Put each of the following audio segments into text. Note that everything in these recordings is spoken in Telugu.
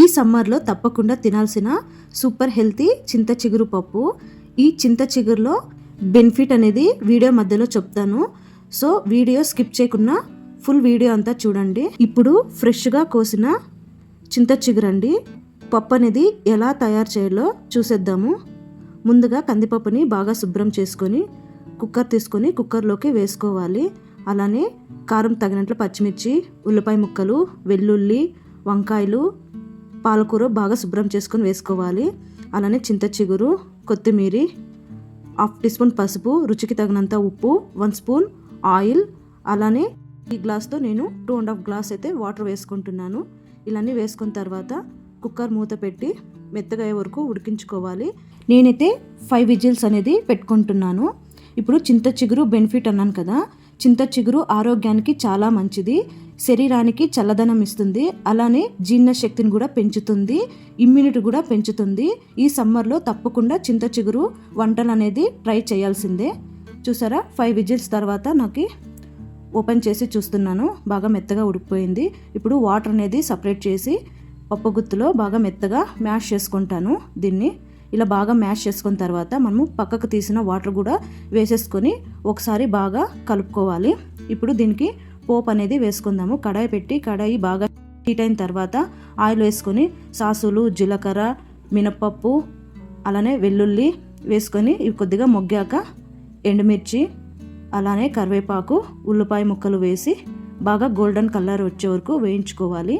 ఈ సమ్మర్లో తప్పకుండా తినాల్సిన సూపర్ హెల్తీ చింత చిగురు పప్పు. ఈ చింత చిగురులో బెనిఫిట్ అనేది వీడియో మధ్యలో చెప్తాను. సో వీడియో స్కిప్ చేయకుండా ఫుల్ వీడియో అంతా చూడండి. ఇప్పుడు ఫ్రెష్గా కోసిన చింత చిగురు అండి. పప్పు అనేది ఎలా తయారు చేయాలో చూసేద్దాము. ముందుగా కందిపప్పుని బాగా శుభ్రం చేసుకొని కుక్కర్ తీసుకొని కుక్కర్లోకి వేసుకోవాలి. అలానే కారం తగినట్లు పచ్చిమిర్చి, ఉల్లిపాయ ముక్కలు, వెల్లుల్లి, వంకాయలు, పాలకూర బాగా శుభ్రం చేసుకొని వేసుకోవాలి. అలానే చింత చిగురు, కొత్తిమీర, 1/2 టీ స్పూన్ పసుపు, రుచికి తగినంత ఉప్పు, 1 స్పూన్ ఆయిల్, అలానే ఈ గ్లాస్తో నేను 2.5 గ్లాస్ అయితే వాటర్ వేసుకుంటున్నాను. ఇలానే వేసుకున్న తర్వాత కుక్కర్ మూత పెట్టి మెత్తగా అయ్యే వరకు ఉడికించుకోవాలి. నేనైతే 5 విజిల్స్ అనేది పెట్టుకుంటున్నాను. ఇప్పుడు చింత చిగురు బెనిఫిట్ అన్నాను కదా, చింత చిగురు ఆరోగ్యానికి చాలా మంచిది, శరీరానికి చల్లదనం ఇస్తుంది, అలానే జీర్ణశక్తిని కూడా పెంచుతుంది, ఇమ్యూనిటీ కూడా పెంచుతుంది. ఈ సమ్మర్లో తప్పకుండా చింత చిగురు వంటలు అనేది ట్రై చేయాల్సిందే. చూసారా, 5 విజిల్స్ తర్వాత నాకు ఓపెన్ చేసి చూస్తున్నాను, బాగా మెత్తగా ఉడికిపోయింది. ఇప్పుడు వాటర్ అనేది సపరేట్ చేసి పప్పు గుత్తులో బాగా మెత్తగా మ్యాష్ చేసుకుంటాను. దీన్ని ఇలా బాగా మ్యాష్ చేసుకున్న తర్వాత మనము పక్కకు తీసిన వాటర్ కూడా వేసేసుకొని ఒకసారి బాగా కలుపుకోవాలి. ఇప్పుడు దీనికి పోపు అనేది వేసుకుందాము. కడాయి పెట్టి కడాయి బాగా హీట్ అయిన తర్వాత ఆయిల్ వేసుకొని సాసులు, జీలకర్ర, మినపప్పు, అలానే వెల్లుల్లి వేసుకొని ఇవి కొద్దిగా మొగ్గాక ఎండుమిర్చి, అలానే కరివేపాకు, ఉల్లిపాయ ముక్కలు వేసి బాగా గోల్డెన్ కలర్ వచ్చే వరకు వేయించుకోవాలి.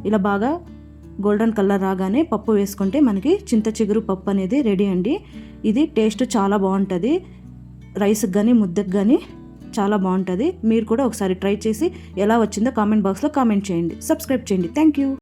ఇలా బాగా గోల్డెన్ కలర్ రాగానే పప్పు వేసుకుంటే మనకి చింత చిగురు పప్పు అనేది రెడీ అండి. ఇది టేస్ట్ చాలా బాగుంటుంది, రైస్కి కానీ ముద్దకు కానీ చాలా బాగుంటుంది. మీరు కూడా ఒకసారి ట్రై చేసి ఎలా వచ్చిందో కామెంట్ బాక్స్లో కామెంట్ చేయండి. సబ్స్క్రైబ్ చేయండి. Thank you.